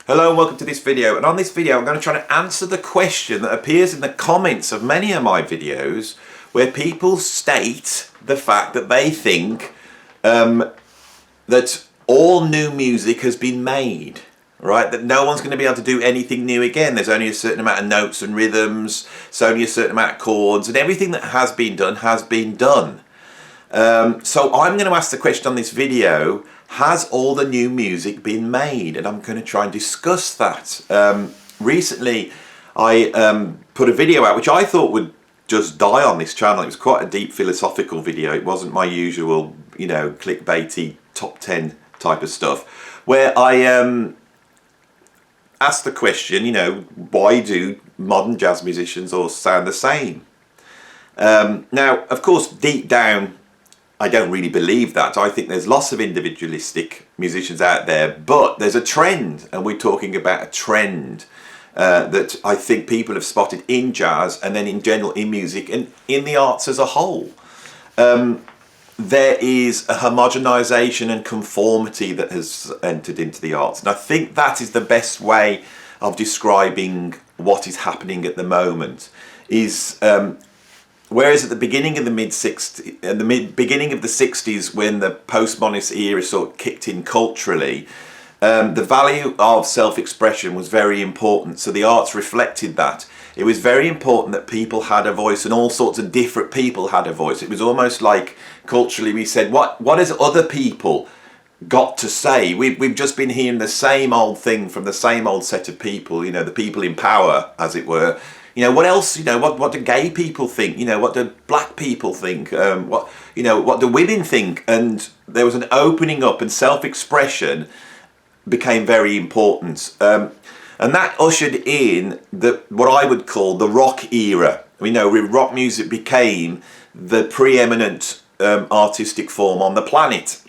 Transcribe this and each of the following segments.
Hello and welcome to this video, and on this video I'm going to try to answer the question that appears in the comments of many of my videos where people state the fact that they think that all new music has been made, right? That no one's going to be able to do anything new again. There's only a certain amount of notes and rhythms, there's only a certain amount of chords, and everything that has been done has been done. So I'm going to ask the question on this video, has all the new music been made? And I'm going to try and discuss that. Recently I put a video out which I thought would just die on this channel. It was quite a deep philosophical video. It wasn't my usual, clickbaity top 10 type of stuff, where I asked the question, why do modern jazz musicians all sound the same? Now, of course, deep down, I don't really believe that. I think there's lots of individualistic musicians out there, but there's a trend, and we're talking about a trend that I think people have spotted in jazz and then in general in music and in the arts as a whole. There is a homogenization and conformity that has entered into the arts, and I think that is the best way of describing what is happening at the moment. Whereas at the beginning of the beginning of the 60s, when the postmodernist era sort of kicked in culturally, the value of self-expression was very important. So the arts reflected that. It was very important that people had a voice, and all sorts of different people had a voice. It was almost like culturally we said, what has other people got to say? We've just been hearing the same old thing from the same old set of people, the people in power, as it were. What else, what do gay people think? What do black people think? What do women think? And there was an opening up, and self-expression became very important. And that ushered in what I would call the rock era. Rock music became the preeminent artistic form on the planet.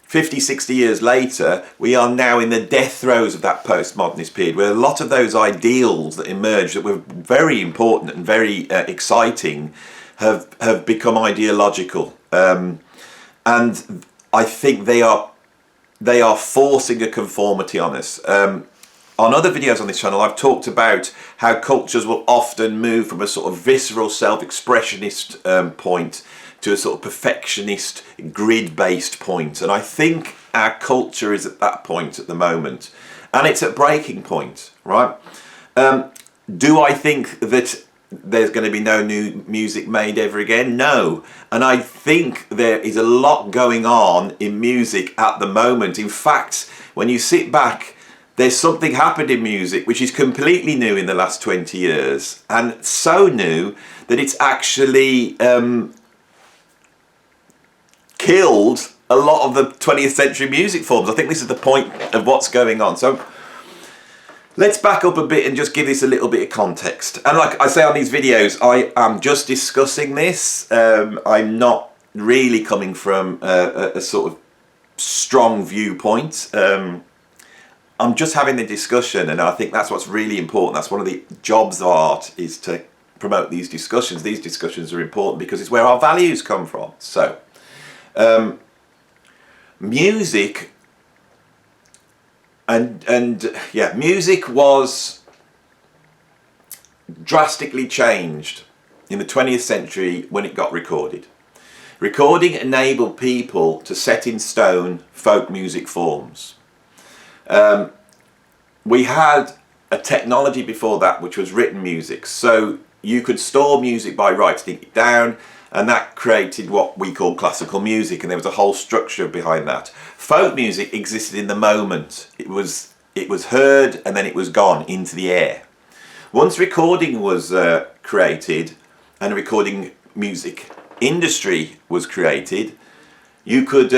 50, 60 years later, we are now in the death throes of that postmodernist period, where a lot of those ideals that emerged that were very important and very exciting have become ideological. And I think they are forcing a conformity on us. On other videos on this channel, I've talked about how cultures will often move from a sort of visceral self-expressionist point to a sort of perfectionist, grid-based point. And I think our culture is at that point at the moment. And it's at breaking point, right? Do I think that there's going to be no new music made ever again? No. And I think there is a lot going on in music at the moment. In fact, when you sit back, there's something happened in music which is completely new in the last 20 years. And so new that it's actually killed a lot of the 20th century music forms. I think this is the point of what's going on. So let's back up a bit and just give this a little bit of context. And like I say on these videos, I am just discussing this. I'm not really coming from a sort of strong viewpoint. I'm just having the discussion, and I think that's what's really important. That's one of the jobs of art, is to promote these discussions. These discussions are important because it's where our values come from. So music music was drastically changed in the 20th century when it got recorded. Recording enabled people to set in stone folk music forms. We had a technology before that which was written music, so you could store music by writing it down, and that created what we call classical music, and there was a whole structure behind that. Folk music existed in the moment. It was heard and then it was gone into the air. Once recording was created and a recording music industry was created, you could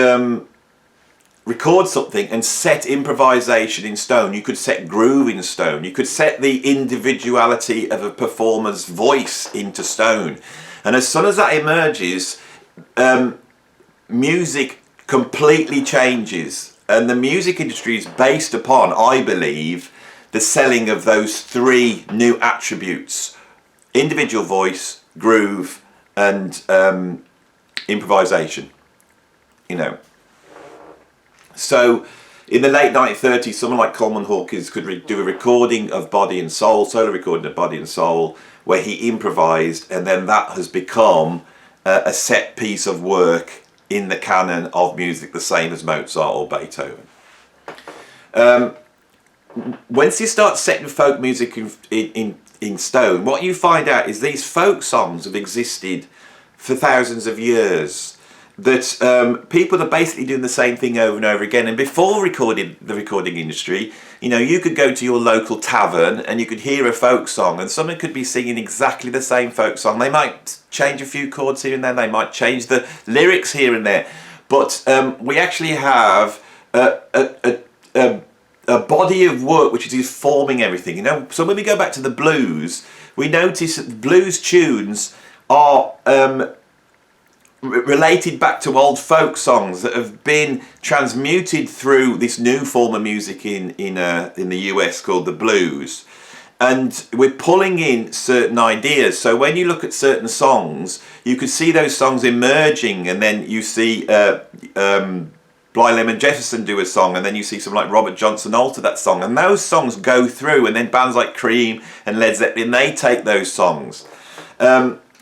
record something and set improvisation in stone. You could set groove in stone. You could set the individuality of a performer's voice into stone. And as soon as that emerges, music completely changes. And the music industry is based upon, I believe, the selling of those three new attributes: individual voice, groove, and improvisation. So In the late 1930s, someone like Coleman Hawkins could do a recording of Body and Soul, solo recording of Body and Soul, where he improvised, and then that has become a set piece of work in the canon of music, the same as Mozart or Beethoven. Once you start setting folk music in stone, what you find out is these folk songs have existed for thousands of years. That people are basically doing the same thing over and over again. And before the recording industry, you could go to your local tavern and you could hear a folk song, and someone could be singing exactly the same folk song. They might change a few chords here and there, they might change the lyrics here and there, but we actually have a body of work which is forming everything. So when we go back to the blues, we notice that blues tunes are related back to old folk songs that have been transmuted through this new form of music in the US called the blues, and we're pulling in certain ideas. So when you look at certain songs, you could see those songs emerging, and then you see Bly Lemon Jefferson do a song, and then you see someone like Robert Johnson alter that song, and those songs go through, and then bands like Cream and Led Zeppelin, they take those songs.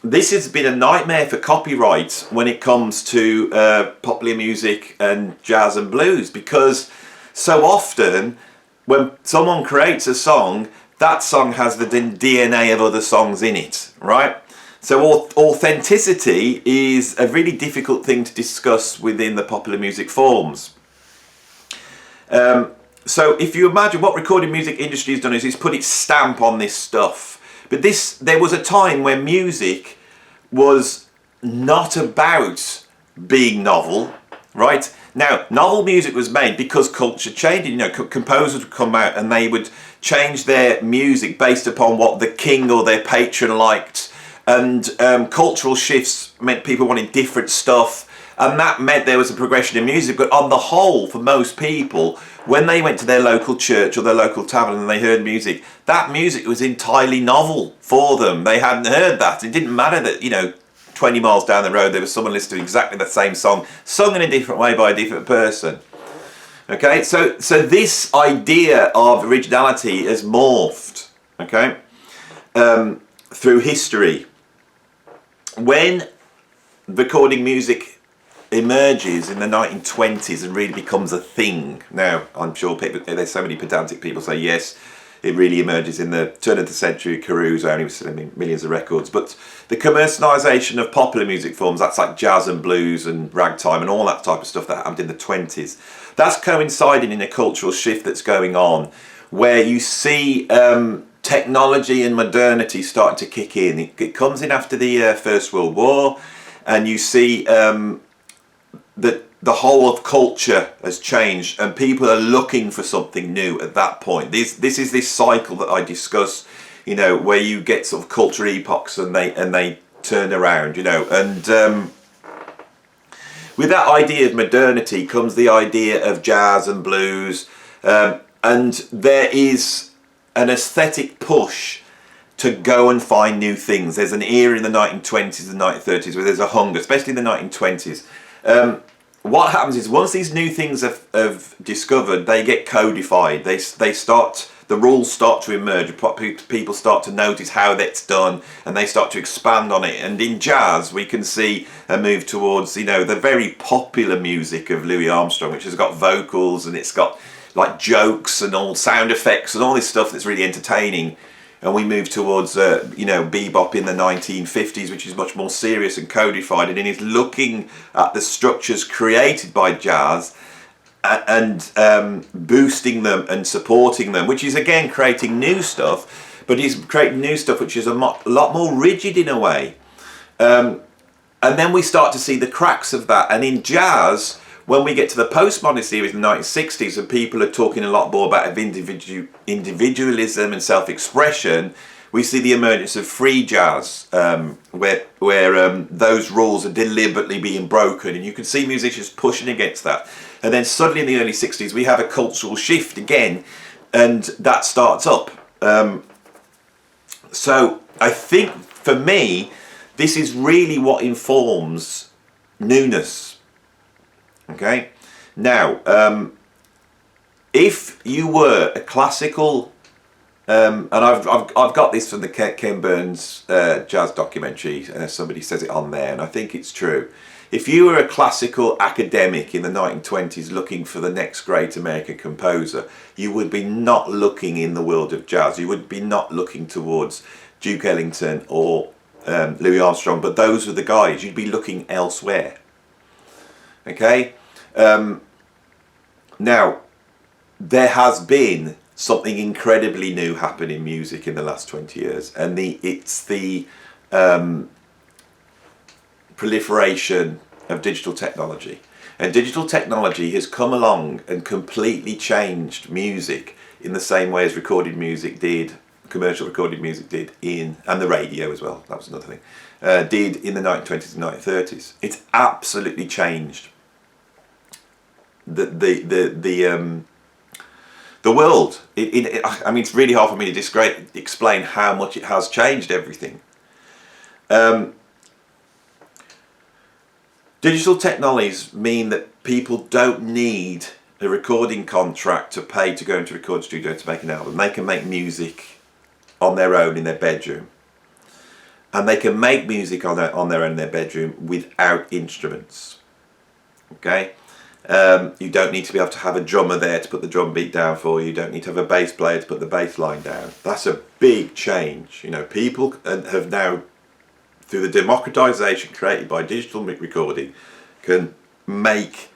This has been a nightmare for copyright when it comes to popular music and jazz and blues, because so often when someone creates a song, that song has the DNA of other songs in it, right? So authenticity is a really difficult thing to discuss within the popular music forms. So if you imagine what recorded music industry has done is it's put its stamp on this stuff. But there was a time when music was not about being novel, right? Now, novel music was made because culture changed. Composers would come out and they would change their music based upon what the king or their patron liked. And cultural shifts meant people wanted different stuff. And that meant there was a progression in music. But on the whole, for most people, when they went to their local church or their local tavern and they heard music, that music was entirely novel for them. They hadn't heard that. It didn't matter that, 20 miles down the road, there was someone listening to exactly the same song, sung in a different way by a different person. Okay, so this idea of originality has morphed, okay, through history. When recording music emerges in the 1920s and really becomes a thing. Now, I'm sure there's so many pedantic people say yes, it really emerges in the turn of the century. Caruso only was selling millions of records, but the commercialisation of popular music forms, that's like jazz and blues and ragtime and all that type of stuff that happened in the 20s. That's coinciding in a cultural shift that's going on, where you see technology and modernity starting to kick in. It comes in after the First World War, and you see that the whole of culture has changed and people are looking for something new at that point. This is this cycle that I discuss, where you get sort of culture epochs and they turn around, and with that idea of modernity comes the idea of jazz and blues, and there is an aesthetic push to go and find new things. There's an era in the 1920s and 1930s where there's a hunger, especially in the 1920s. What happens is once these new things have discovered, they get codified. The rules start to emerge. People start to notice how that's done, and they start to expand on it. And in jazz, we can see a move towards, the very popular music of Louis Armstrong, which has got vocals and it's got like jokes and all sound effects and all this stuff that's really entertaining. And we move towards, bebop in the 1950s, which is much more serious and codified, and it is looking at the structures created by jazz and boosting them and supporting them, which is again creating new stuff, but is creating new stuff which is a lot more rigid in a way. And then we start to see the cracks of that. And in jazz, when we get to the postmodern era in the 1960s and people are talking a lot more about individualism and self-expression, we see the emergence of free jazz, where those rules are deliberately being broken, and you can see musicians pushing against that. And then suddenly in the early 60s we have a cultural shift again, and that starts up. So I think for me, this is really what informs newness. Okay, now if you were a classical, and I've got this from the Ken Burns jazz documentary, somebody says it on there, and I think it's true. If you were a classical academic in the 1920s looking for the next great American composer, you would be not looking in the world of jazz. You would be not looking towards Duke Ellington or Louis Armstrong, but those were the guys. You'd be looking elsewhere. Okay? Now, there has been something incredibly new happen in music in the last 20 years, and it's the proliferation of digital technology. And digital technology has come along and completely changed music in the same way as recorded music did, commercial recorded music did and the radio as well, that was another thing, did in the 1920s and 1930s. It's absolutely changed the world. I mean, it's really hard for me to explain how much it has changed everything. Digital technologies mean that people don't need a recording contract to pay to go into a record studio to make an album. They can make music on their own in their bedroom. And they can make music on their own in their bedroom without instruments. Okay? You don't need to be able to have a drummer there to put the drum beat down for you. You don't need to have a bass player to put the bass line down. That's a big change. You know, people have now, through the democratization created by digital recording, can make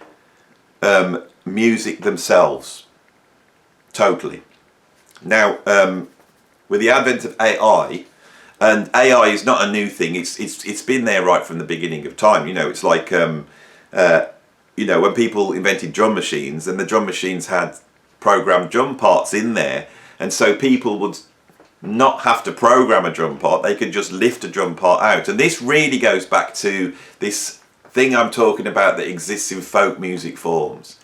music themselves. Totally. Now, with the advent of AI, and AI is not a new thing. It's been there right from the beginning of time. You know, it's like you know, when people invented drum machines, and the drum machines had programmed drum parts in there, and so people would not have to program a drum part. They could just lift a drum part out. And this really goes back to this thing I'm talking about that exists in folk music forms.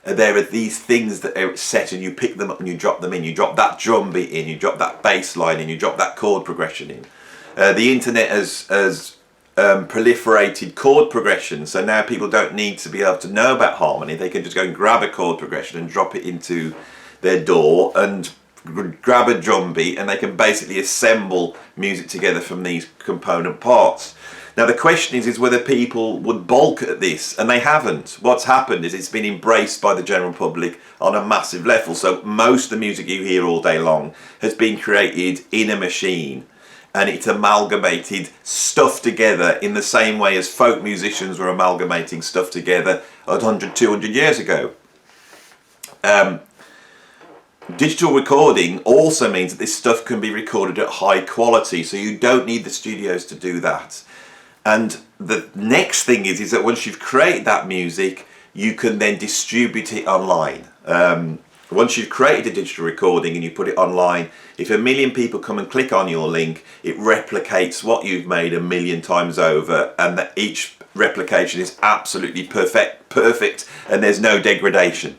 There are these things that are set, and you pick them up and you drop them in. You drop that drum beat in, you drop that bass line in, you drop that chord progression in. The internet has proliferated chord progression, so now people don't need to be able to know about harmony. They can just go and grab a chord progression and drop it into their DAW and grab a drum beat, and they can basically assemble music together from these component parts. Now the question is whether people would balk at this, and they haven't. What's happened is it's been embraced by the general public on a massive level. So most of the music you hear all day long has been created in a machine, and it's amalgamated stuff together in the same way as folk musicians were amalgamating stuff together 100, 200 years ago. Digital recording also means that this stuff can be recorded at high quality, so you don't need the studios to do that. And the next thing is that once you've created that music, you can then distribute it online. Once you've created a digital recording and you put it online, if 1 million people come and click on your link, it replicates what you've made 1 million times over, and that each replication is absolutely perfect, and there's no degradation.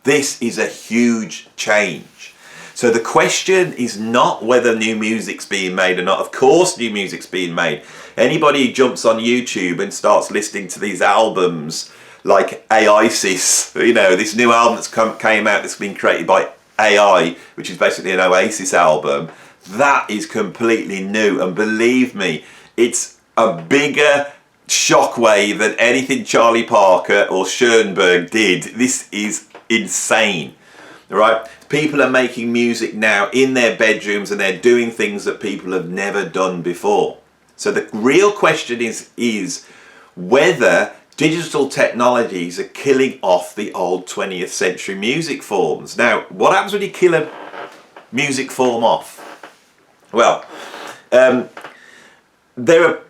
This is a huge change. So the question is not whether new music's being made or not. Of course new music's being made. Anybody who jumps on YouTube and starts listening to these albums like Oasis, you know, this new album that's came out that's been created by AI, which is basically an Oasis album, that is completely new. And believe me, it's a bigger shockwave than anything Charlie Parker or Schoenberg did. This is insane, right? People are making music now in their bedrooms, and they're doing things that people have never done before. So the real question is whether digital technologies are killing off the old 20th century music forms. Now, what happens when you kill a music form off? Well, there are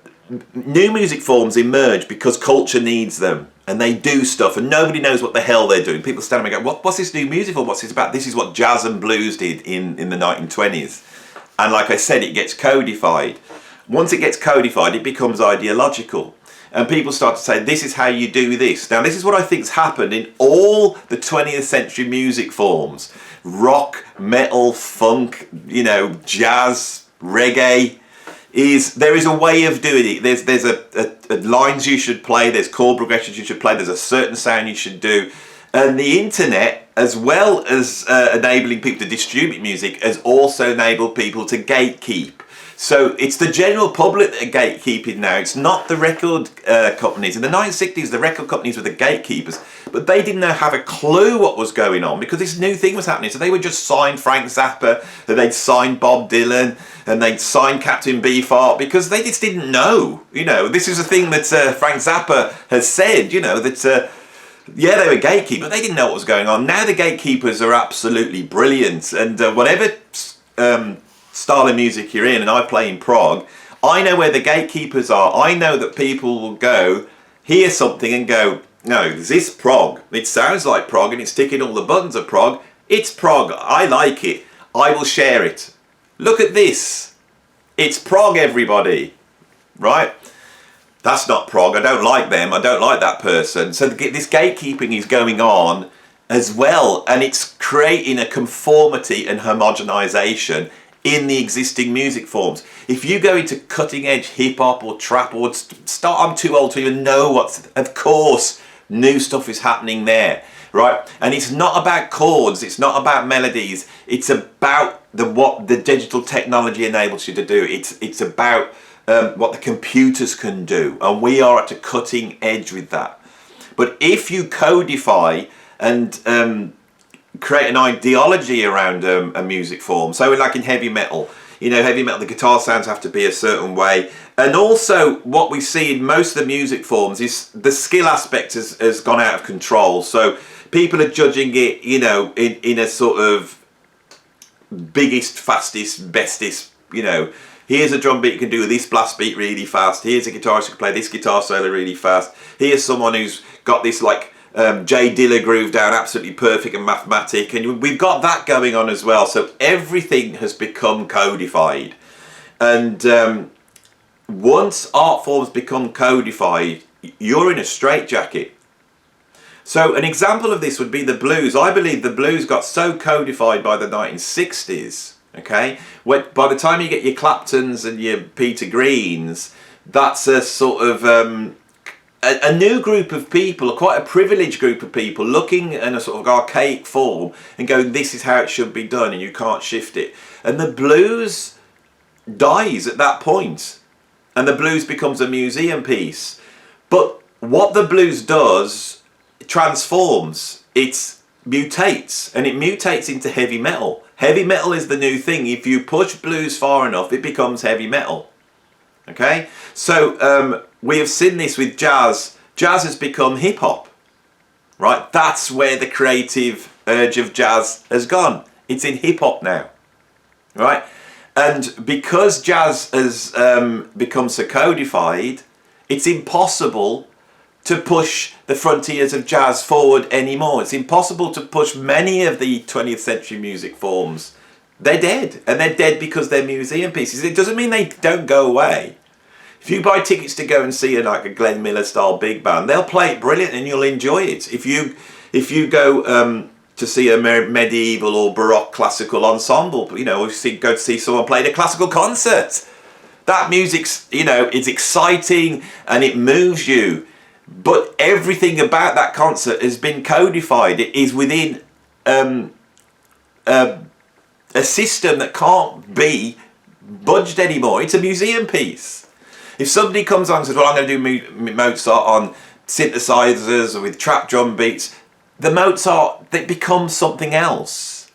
new music forms emerge because culture needs them. And they do stuff, and nobody knows what the hell they're doing. People stand up and go, what's this new music for? What's this about? This is what jazz and blues did in the 1920s. And like I said, it gets codified. Once it gets codified, it becomes ideological. And people start to say, this is how you do this. Now, this is what I think's happened in all the 20th century music forms. Rock, metal, funk, you know, jazz, reggae. There is a way of doing it. There's a lines you should play, there's chord progressions you should play, there's a certain sound you should do. And the internet as well as enabling people to distribute music, has also enabled people to gatekeep. So it's the general public that are gatekeeping now. It's not the record companies. In the 1960s, the record companies were the gatekeepers, but they didn't have a clue what was going on because this new thing was happening. So they would just sign Frank Zappa, and they'd sign Bob Dylan, and they'd sign Captain Beefheart because they just didn't know. You know, this is a thing that Frank Zappa has said, you know, that... yeah, they were gatekeepers, but they didn't know what was going on. Now the gatekeepers are absolutely brilliant, and whatever style of music you're in, and I play in prog, I know where the gatekeepers are. I know that people will go, hear something and go, no, this prog, it sounds like prog and it's ticking all the buttons of prog. It's prog, I like it, I will share it. Look at this, it's prog, everybody, right? That's not prog, I don't like them, I don't like that person. So this gatekeeping is going on as well, and it's creating a conformity and homogenization in the existing music forms. If you go into cutting edge hip hop or trap or I'm too old to even know what's, of course, new stuff is happening there, right? And it's not about chords, it's not about melodies, it's about what the digital technology enables you to do. It's about what the computers can do, and we are at a cutting edge with that. But if you codify and create an ideology around a music form, so like in heavy metal, you know, heavy metal, the guitar sounds have to be a certain way, and also what we see in most of the music forms is the skill aspect has gone out of control. So people are judging it, you know, in a sort of biggest, fastest, bestest, you know, here's a drum beat you can do this blast beat really fast, here's a guitarist who can play this guitar solo really fast, here's someone who's got this like Jay Dilla groove down absolutely perfect and mathematic, and we've got that going on as well. So everything has become codified, and once art forms become codified, you're in a straitjacket. So an example of this would be the blues. I believe the blues got so codified by the 1960s, okay, by the time you get your Claptons and your Peter Greens, that's a sort of a new group of people, quite a privileged group of people, looking in a sort of archaic form and going, this is how it should be done and you can't shift it. And the blues dies at that point, and the blues becomes a museum piece. But what the blues does, it transforms, it mutates, and it mutates into heavy metal. Heavy metal is the new thing. If you push blues far enough, it becomes heavy metal. Okay, so we have seen this with jazz. Jazz has become hip hop, right? That's where the creative urge of jazz has gone. It's in hip hop now, right? And because jazz has become so codified, it's impossible to push the frontiers of jazz forward anymore. It's impossible to push many of the 20th century music forms. They're dead, and they're dead because they're museum pieces. It doesn't mean they don't go away. If you buy tickets to go and see a Glenn Miller style big band, they'll play it brilliant and you'll enjoy it. If you go to see a medieval or baroque classical ensemble, you know, if you go to see someone play a classical concert, that music's, you know, it's exciting and it moves you. But everything about that concert has been codified. It is within a system that can't be budged anymore. It's a museum piece. If somebody comes on and says, well, I'm going to do Mozart on synthesizers or with trap drum beats, the Mozart, that becomes something else.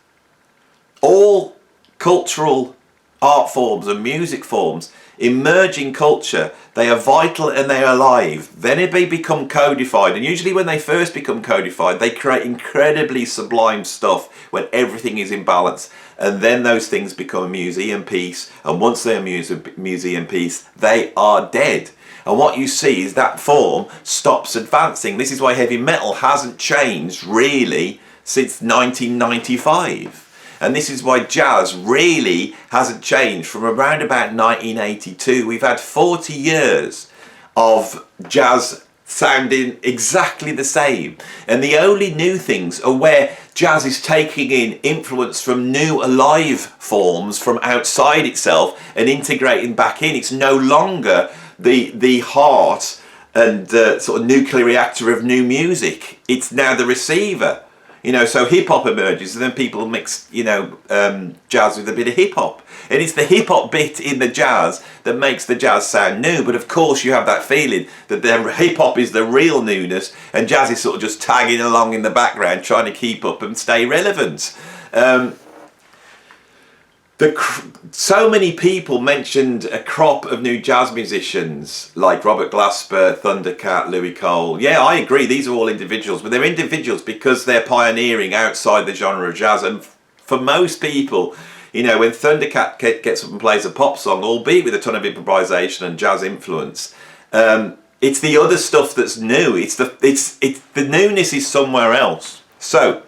All cultural art forms and music forms emerge in culture. They are vital and they are alive. Then they become codified, and usually when they first become codified, they create incredibly sublime stuff when everything is in balance, and then those things become a museum piece, and once they're a museum piece, they are dead. And what you see is that form stops advancing. This is why heavy metal hasn't changed really since 1995. And this is why jazz really hasn't changed from around about 1982. We've had 40 years of jazz sounding exactly the same. And the only new things are where jazz is taking in influence from new alive forms from outside itself and integrating back in. It's no longer the heart and sort of nuclear reactor of new music. It's now the receiver. You know, so hip hop emerges, and then people mix, you know, jazz with a bit of hip hop. And it's the hip hop bit in the jazz that makes the jazz sound new. But of course, you have that feeling that the hip hop is the real newness, and jazz is sort of just tagging along in the background, trying to keep up and stay relevant. So many people mentioned a crop of new jazz musicians like Robert Glasper, Thundercat, Louis Cole. Yeah, I agree, these are all individuals, but they're individuals because they're pioneering outside the genre of jazz. And for most people, you know, when Thundercat gets up and plays a pop song, albeit with a ton of improvisation and jazz influence, it's the other stuff that's new. It's the newness is somewhere else. So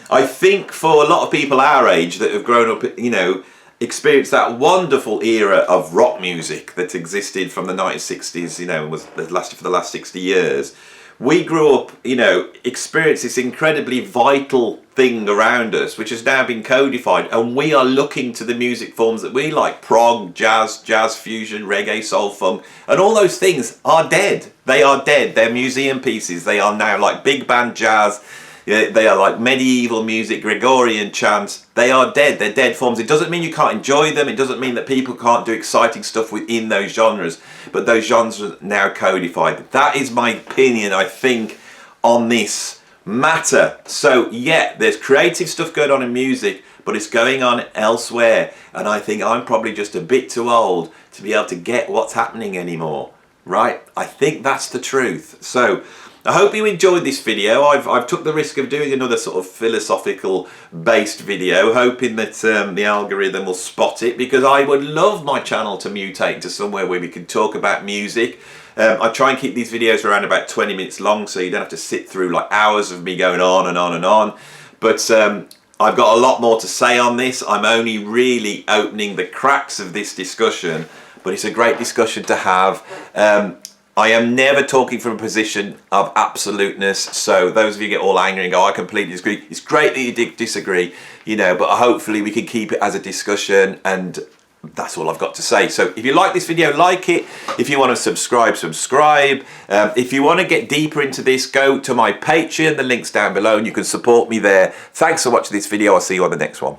I think for a lot of people our age that have grown up, you know, experienced that wonderful era of rock music that existed from the 1960s, you know, and was lasted for the last 60 years. We grew up, you know, experienced this incredibly vital thing around us, which has now been codified, and we are looking to the music forms that we like. Prog, jazz, jazz fusion, reggae, soul, funk, and all those things are dead. They are dead. They're museum pieces. They are now like big band jazz. They are like medieval music, Gregorian chants. They are dead. They're dead forms. It doesn't mean you can't enjoy them. It doesn't mean that people can't do exciting stuff within those genres. But those genres are now codified. That is my opinion, I think, on this matter. So yeah, there's creative stuff going on in music, but it's going on elsewhere. And I think I'm probably just a bit too old to be able to get what's happening anymore. Right? I think that's the truth. So I hope you enjoyed this video. I've took the risk of doing another sort of philosophical based video, hoping that the algorithm will spot it, because I would love my channel to mutate to somewhere where we can talk about music. I try and keep these videos around about 20 minutes long, so you don't have to sit through like hours of me going on and on and on. But I've got a lot more to say on this. I'm only really opening the cracks of this discussion, but it's a great discussion to have. I am never talking from a position of absoluteness, so those of you get all angry and go, I completely disagree. It's great that you disagree, you know, but hopefully we can keep it as a discussion, and that's all I've got to say. So if you like this video, like it. If you want to subscribe, subscribe. If you want to get deeper into this, go to my Patreon. The link's down below and you can support me there. Thanks for watching this video. I'll see you on the next one.